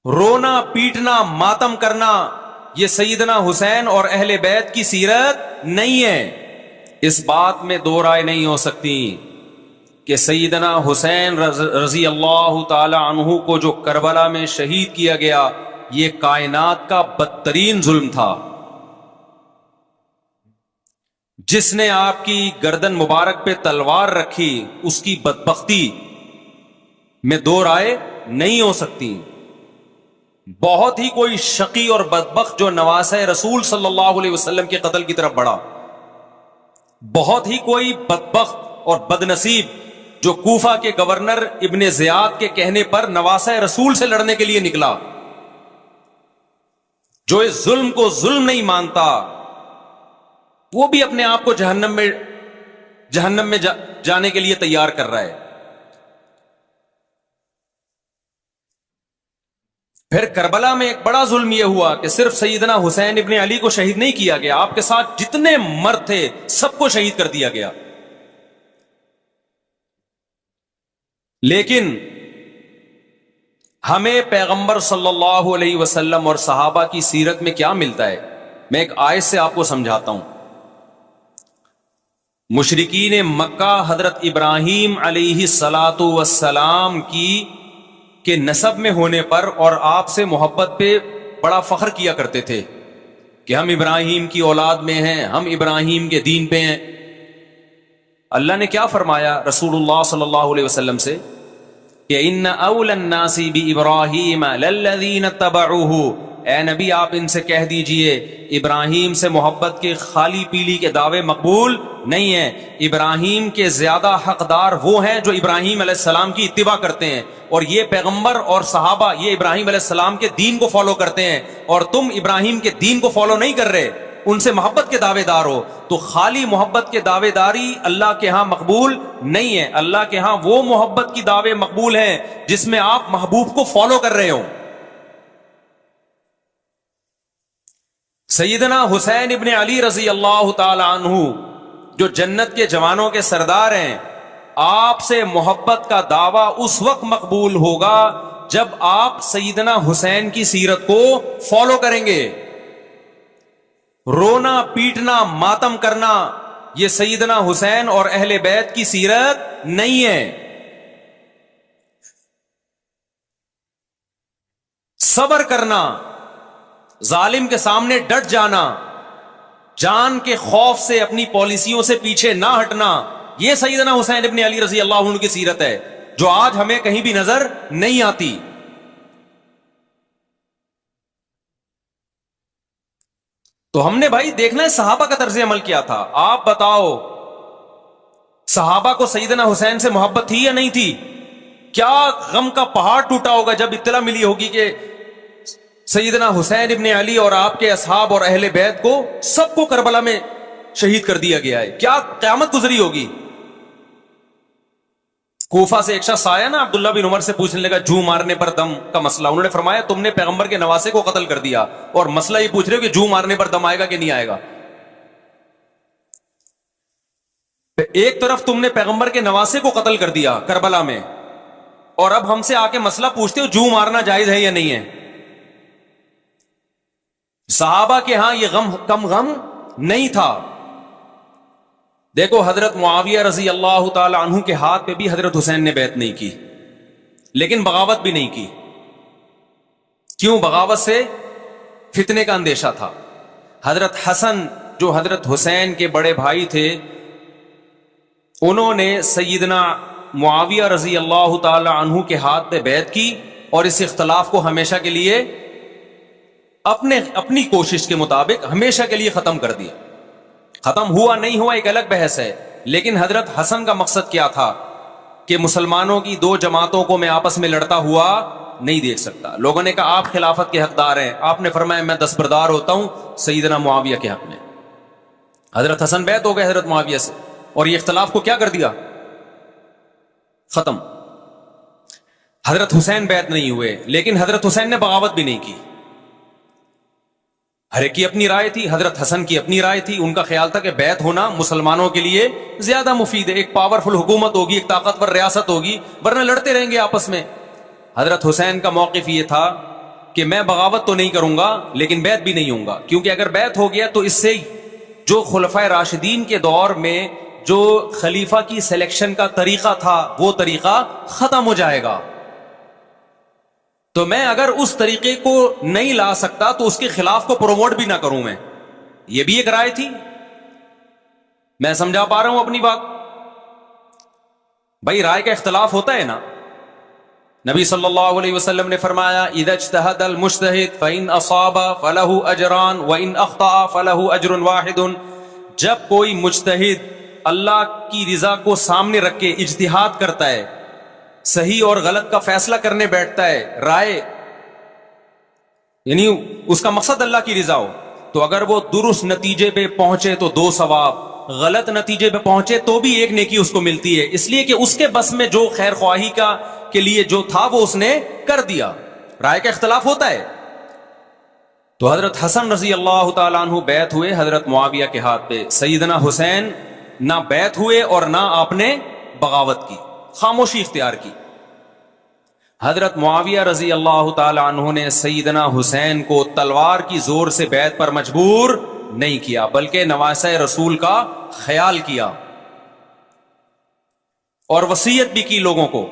رونا پیٹنا ماتم کرنا یہ سیدنا حسین اور اہل بیت کی سیرت نہیں ہے. اس بات میں دو رائے نہیں ہو سکتی کہ سیدنا حسین رضی اللہ تعالی عنہ کو جو کربلا میں شہید کیا گیا یہ کائنات کا بدترین ظلم تھا. جس نے آپ کی گردن مبارک پہ تلوار رکھی اس کی بدبختی میں دو رائے نہیں ہو سکتی. بہت ہی کوئی شقی اور بدبخت جو نواسہ رسول صلی اللہ علیہ وسلم کے قتل کی طرف بڑھا، بہت ہی کوئی بدبخت اور بدنصیب جو کوفہ کے گورنر ابن زیاد کے کہنے پر نواسہ رسول سے لڑنے کے لیے نکلا، جو اس ظلم کو ظلم نہیں مانتا، وہ بھی اپنے آپ کو جہنم میں جانے کے لیے تیار کر رہا ہے. پھر کربلا میں ایک بڑا ظلم یہ ہوا کہ صرف سیدنا حسین ابن علی کو شہید نہیں کیا گیا، آپ کے ساتھ جتنے مرد تھے سب کو شہید کر دیا گیا. لیکن ہمیں پیغمبر صلی اللہ علیہ وسلم اور صحابہ کی سیرت میں کیا ملتا ہے؟ میں ایک آیت سے آپ کو سمجھاتا ہوں. مشرکین مکہ حضرت ابراہیم علیہ الصلاۃ والسلام کے نسب میں ہونے پر اور آپ سے محبت پہ بڑا فخر کیا کرتے تھے کہ ہم ابراہیم کی اولاد میں ہیں، ہم ابراہیم کے دین پہ ہیں. اللہ نے کیا فرمایا رسول اللہ صلی اللہ علیہ وسلم سے کہ ان اول الناس بابراہیم للذین اتبعوہ، اے نبی آپ ان سے کہہ دیجئے ابراہیم سے محبت کے خالی پیلی کے دعوے مقبول نہیں ہیں. ابراہیم کے زیادہ حقدار وہ ہیں جو ابراہیم علیہ السلام کی اتباع کرتے ہیں، اور یہ پیغمبر اور صحابہ یہ ابراہیم علیہ السلام کے دین کو فالو کرتے ہیں، اور تم ابراہیم کے دین کو فالو نہیں کر رہے، ان سے محبت کے دعوے دار ہو. تو خالی محبت کے دعوے داری اللہ کے ہاں مقبول نہیں ہے. اللہ کے ہاں وہ محبت کی دعوے مقبول ہیں جس میں آپ محبوب کو فالو کر رہے ہو. سیدنا حسین ابن علی رضی اللہ تعالی عنہ جو جنت کے جوانوں کے سردار ہیں، آپ سے محبت کا دعویٰ اس وقت مقبول ہوگا جب آپ سیدنا حسین کی سیرت کو فالو کریں گے. رونا پیٹنا ماتم کرنا یہ سیدنا حسین اور اہل بیت کی سیرت نہیں ہے. صبر کرنا، ظالم کے سامنے ڈٹ جانا، جان کے خوف سے اپنی پالیسیوں سے پیچھے نہ ہٹنا، یہ سیدنا حسین ابن علی رضی اللہ عنہ کی سیرت ہے جو آج ہمیں کہیں بھی نظر نہیں آتی. تو ہم نے بھائی دیکھنا ہے صحابہ کا طرز عمل کیا تھا. آپ بتاؤ صحابہ کو سیدنا حسین سے محبت تھی یا نہیں تھی؟ کیا غم کا پہاڑ ٹوٹا ہوگا جب اطلاع ملی ہوگی کہ سیدنا حسین ابن علی اور آپ کے اصحاب اور اہل بیت کو سب کو کربلا میں شہید کر دیا گیا ہے. کیا قیامت گزری ہوگی. کوفہ سے ایک شخص آیا نا عبداللہ بن عمر سے پوچھنے لگا جو مارنے پر دم کا مسئلہ. انہوں نے فرمایا تم نے پیغمبر کے نواسے کو قتل کر دیا اور مسئلہ یہ پوچھ رہے ہو کہ جو مارنے پر دم آئے گا کہ نہیں آئے گا. ایک طرف تم نے پیغمبر کے نواسے کو قتل کر دیا کربلا میں، اور اب ہم سے آ کے مسئلہ پوچھتے ہو جو مارنا جائز ہے یا نہیں ہے. صحابہ کے ہاں یہ غم کم غم نہیں تھا. دیکھو حضرت معاویہ رضی اللہ تعالی عنہ کے ہاتھ پہ بھی حضرت حسین نے بیعت نہیں کی، لیکن بغاوت بھی نہیں کی. کیوں؟ بغاوت سے فتنے کا اندیشہ تھا. حضرت حسن جو حضرت حسین کے بڑے بھائی تھے، انہوں نے سیدنا معاویہ رضی اللہ تعالی عنہ کے ہاتھ پہ بیعت کی اور اس اختلاف کو ہمیشہ کے لیے اپنی کوشش کے مطابق ہمیشہ کے لیے ختم کر دیا. ختم ہوا نہیں ہوا ایک الگ بحث ہے، لیکن حضرت حسن کا مقصد کیا تھا کہ مسلمانوں کی دو جماعتوں کو میں آپس میں لڑتا ہوا نہیں دیکھ سکتا. لوگوں نے کہا آپ خلافت کے حقدار ہیں، آپ نے فرمایا میں دستبردار ہوتا ہوں سیدنا معاویہ کے حق میں. حضرت حسن بیعت ہو گئے حضرت معاویہ سے اور یہ اختلاف کو کیا کر دیا؟ ختم. حضرت حسین بیعت نہیں ہوئے، لیکن حضرت حسین نے بغاوت بھی نہیں کی. ہر ایک کی اپنی رائے تھی. حضرت حسن کی اپنی رائے تھی. ان کا خیال تھا کہ بیعت ہونا مسلمانوں کے لیے زیادہ مفید ہے، ایک پاورفل حکومت ہوگی، ایک طاقتور ریاست ہوگی، ورنہ لڑتے رہیں گے آپس میں. حضرت حسین کا موقف یہ تھا کہ میں بغاوت تو نہیں کروں گا لیکن بیعت بھی نہیں ہوں گا، کیونکہ اگر بیعت ہو گیا تو اس سے جو خلفائے راشدین کے دور میں جو خلیفہ کی سلیکشن کا طریقہ تھا وہ طریقہ ختم ہو جائے گا. تو میں اگر اس طریقے کو نہیں لا سکتا تو اس کے خلاف کو پروموٹ بھی نہ کروں میں. یہ بھی ایک رائے تھی. میں سمجھا پا رہا ہوں اپنی بات؟ بھائی رائے کا اختلاف ہوتا ہے نا. نبی صلی اللہ علیہ وسلم نے فرمایا اذا اجتہد المجتہد فإن اصاب فلہ اجران وإن اخطأ فلہ اجر واحد. جب کوئی مجتہد اللہ کی رضا کو سامنے رکھ کے اجتہاد کرتا ہے، صحیح اور غلط کا فیصلہ کرنے بیٹھتا ہے، رائے یعنی اس کا مقصد اللہ کی رضا ہو، تو اگر وہ درست نتیجے پہ پہنچے تو 2 ثواب، غلط نتیجے پہ پہنچے تو بھی 1 نیکی اس کو ملتی ہے، اس لیے کہ اس کے بس میں جو خیر خواہی کا کے لیے جو تھا وہ اس نے کر دیا. رائے کا اختلاف ہوتا ہے. تو حضرت حسن رضی اللہ تعالیٰ عنہ بیعت ہوئے حضرت معاویہ کے ہاتھ پہ. سیدنا حسین نہ بیعت ہوئے اور نہ آپ نے بغاوت کی، خاموشی اختیار کی. حضرت معاویہ رضی اللہ تعالی عنہ نے سیدنا حسین کو تلوار کی زور سے بیعت پر مجبور نہیں کیا، بلکہ نواسہ رسول کا خیال کیا اور وصیت بھی کی لوگوں کو.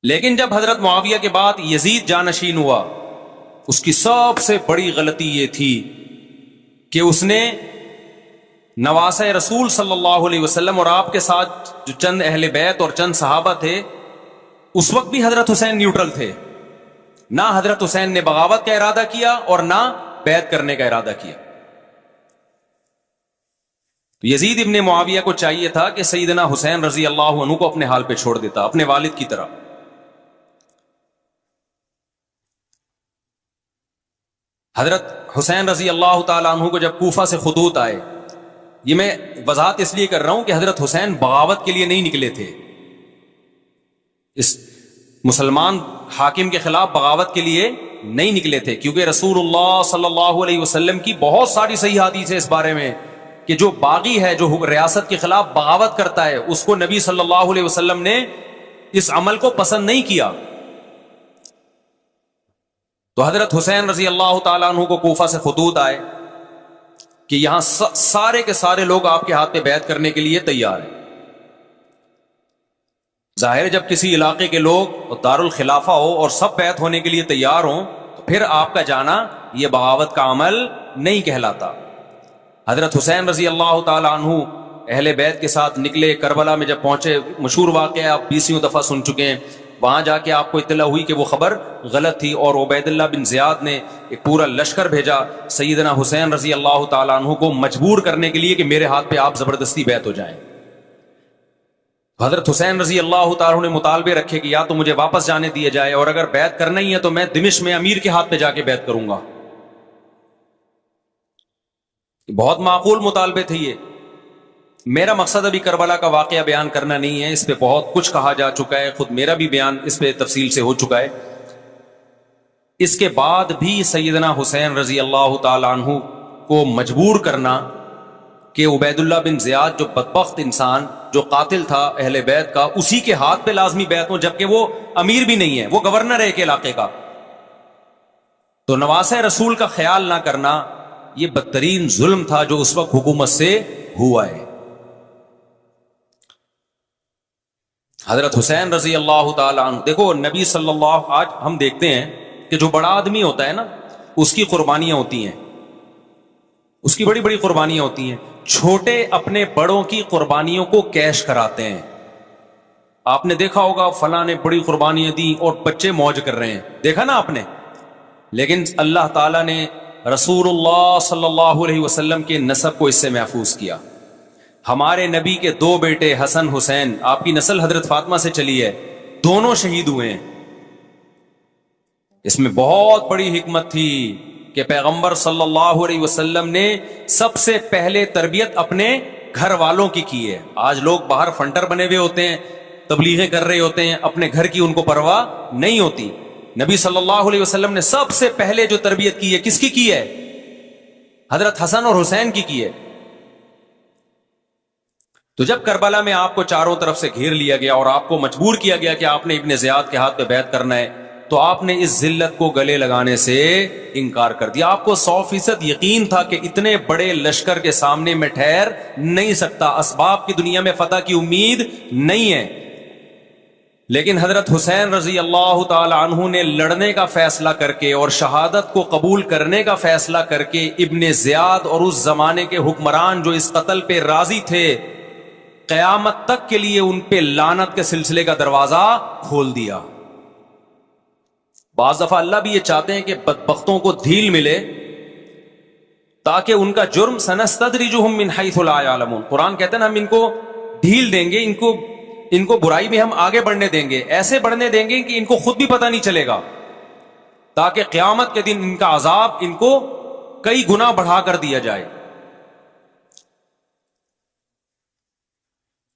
لیکن جب حضرت معاویہ کے بعد یزید جانشین ہوا، اس کی سب سے بڑی غلطی یہ تھی کہ اس نے نواسہ رسول صلی اللہ علیہ وسلم اور آپ کے ساتھ جو چند اہل بیت اور چند صحابہ تھے، اس وقت بھی حضرت حسین نیوٹرل تھے. نہ حضرت حسین نے بغاوت کا ارادہ کیا اور نہ بیعت کرنے کا ارادہ کیا. تو یزید ابن معاویہ کو چاہیے تھا کہ سیدنا حسین رضی اللہ عنہ کو اپنے حال پہ چھوڑ دیتا، اپنے والد کی طرح. حضرت حسین رضی اللہ تعالیٰ عنہ کو جب کوفہ سے خطوط آئے، یہ میں وضاحت اس لیے کر رہا ہوں کہ حضرت حسین بغاوت کے لیے نہیں نکلے تھے، اس مسلمان حاکم کے خلاف بغاوت کے لیے نہیں نکلے تھے، کیونکہ رسول اللہ صلی اللہ علیہ وسلم کی بہت ساری صحیح حدیث ہے اس بارے میں کہ جو باغی ہے، جو ریاست کے خلاف بغاوت کرتا ہے، اس کو نبی صلی اللہ علیہ وسلم نے اس عمل کو پسند نہیں کیا. تو حضرت حسین رضی اللہ تعالیٰ عنہ کو کوفہ سے خطوط آئے کہ یہاں سارے کے سارے لوگ آپ کے ہاتھ پہ بیعت کرنے کے لیے تیار ہیں. ظاہر ہے جب کسی علاقے کے لوگ دارالخلافہ ہو اور سب بیعت ہونے کے لیے تیار ہوں تو پھر آپ کا جانا یہ بغاوت کا عمل نہیں کہلاتا. حضرت حسین رضی اللہ تعالی عنہ اہل بیت کے ساتھ نکلے. کربلا میں جب پہنچے، مشہور واقعہ آپ 20 دفعہ سن چکے ہیں، وہاں جا کے آپ کو اطلاع ہوئی کہ وہ خبر غلط تھی اور عبید اللہ بن زیاد نے ایک پورا لشکر بھیجا سیدنا حسین رضی اللہ تعالیٰ عنہ کو مجبور کرنے کے لیے کہ میرے ہاتھ پہ آپ زبردستی بیعت ہو جائیں. حضرت حسین رضی اللہ تعالیٰ عنہ نے مطالبے رکھے کہ یا تو مجھے واپس جانے دیا جائے اور اگر بیعت کرنا ہی ہے تو میں دمشق میں امیر کے ہاتھ پہ جا کے بیعت کروں گا. بہت معقول مطالبے تھے یہ. میرا مقصد ابھی کربلا کا واقعہ بیان کرنا نہیں ہے، اس پہ بہت کچھ کہا جا چکا ہے، خود میرا بھی بیان اس پہ تفصیل سے ہو چکا ہے. اس کے بعد بھی سیدنا حسین رضی اللہ تعالی عنہ کو مجبور کرنا کہ عبید اللہ بن زیاد جو بدبخت انسان جو قاتل تھا اہل بیت کا، اسی کے ہاتھ پہ لازمی بیعت ہو، جبکہ وہ امیر بھی نہیں ہے، وہ گورنر ہے ایک علاقے کا. تو نواسہ رسول کا خیال نہ کرنا یہ بدترین ظلم تھا جو اس وقت حکومت سے ہوا ہے. حضرت حسین رضی اللہ تعالی عنہ، دیکھو نبی صلی اللہ، آج ہم دیکھتے ہیں کہ جو بڑا آدمی ہوتا ہے نا اس کی قربانیاں ہوتی ہیں، اس کی بڑی بڑی قربانیاں ہوتی ہیں. چھوٹے اپنے بڑوں کی قربانیوں کو کیش کراتے ہیں. آپ نے دیکھا ہوگا فلاں نے بڑی قربانیاں دی اور بچے موج کر رہے ہیں، دیکھا نا آپ نے. لیکن اللہ تعالیٰ نے رسول اللہ صلی اللہ علیہ وسلم کے نسب کو اس سے محفوظ کیا. ہمارے نبی کے 2 بیٹے حسن حسین، آپ کی نسل حضرت فاطمہ سے چلی ہے، دونوں شہید ہوئے ہیں. اس میں بہت بڑی حکمت تھی کہ پیغمبر صلی اللہ علیہ وسلم نے سب سے پہلے تربیت اپنے گھر والوں کی ہے. آج لوگ باہر فنٹر بنے ہوئے ہوتے ہیں، تبلیغیں کر رہے ہوتے ہیں، اپنے گھر کی ان کو پرواہ نہیں ہوتی. نبی صلی اللہ علیہ وسلم نے سب سے پہلے جو تربیت کی ہے کس کی ہے؟ حضرت حسن اور حسین کی ہے. تو جب کربلا میں آپ کو چاروں طرف سے گھیر لیا گیا اور آپ کو مجبور کیا گیا کہ آپ نے ابن زیاد کے ہاتھ پہ بیعت کرنا ہے، تو آپ نے اس ذلت کو گلے لگانے سے انکار کر دیا. آپ کو 100% یقین تھا کہ اتنے بڑے لشکر کے سامنے میں ٹھہر نہیں سکتا، اسباب کی دنیا میں فتح کی امید نہیں ہے. لیکن حضرت حسین رضی اللہ تعالی عنہ نے لڑنے کا فیصلہ کر کے اور شہادت کو قبول کرنے کا فیصلہ کر کے ابن زیاد اور اس زمانے کے حکمران جو اس قتل پہ راضی تھے، قیامت تک کے لیے ان پہ لعنت کے سلسلے کا دروازہ کھول دیا. بعض دفعہ اللہ بھی یہ چاہتے ہیں کہ بدبختوں کو ڈھیل ملے تاکہ ان کا جرم سنستدرجہم من حیث لا یعلمون. قرآن کہتے ہیں نا ہم ان کو ڈھیل دیں گے، ان کو برائی میں ہم آگے بڑھنے دیں گے، ایسے بڑھنے دیں گے کہ ان کو خود بھی پتہ نہیں چلے گا، تاکہ قیامت کے دن ان کا عذاب ان کو کئی گنا بڑھا کر دیا جائے.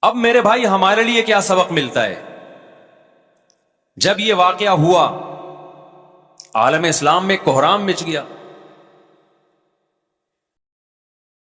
اب میرے بھائی ہمارے لیے کیا سبق ملتا ہے؟ جب یہ واقعہ ہوا عالم اسلام میں کوہرام مچ گیا.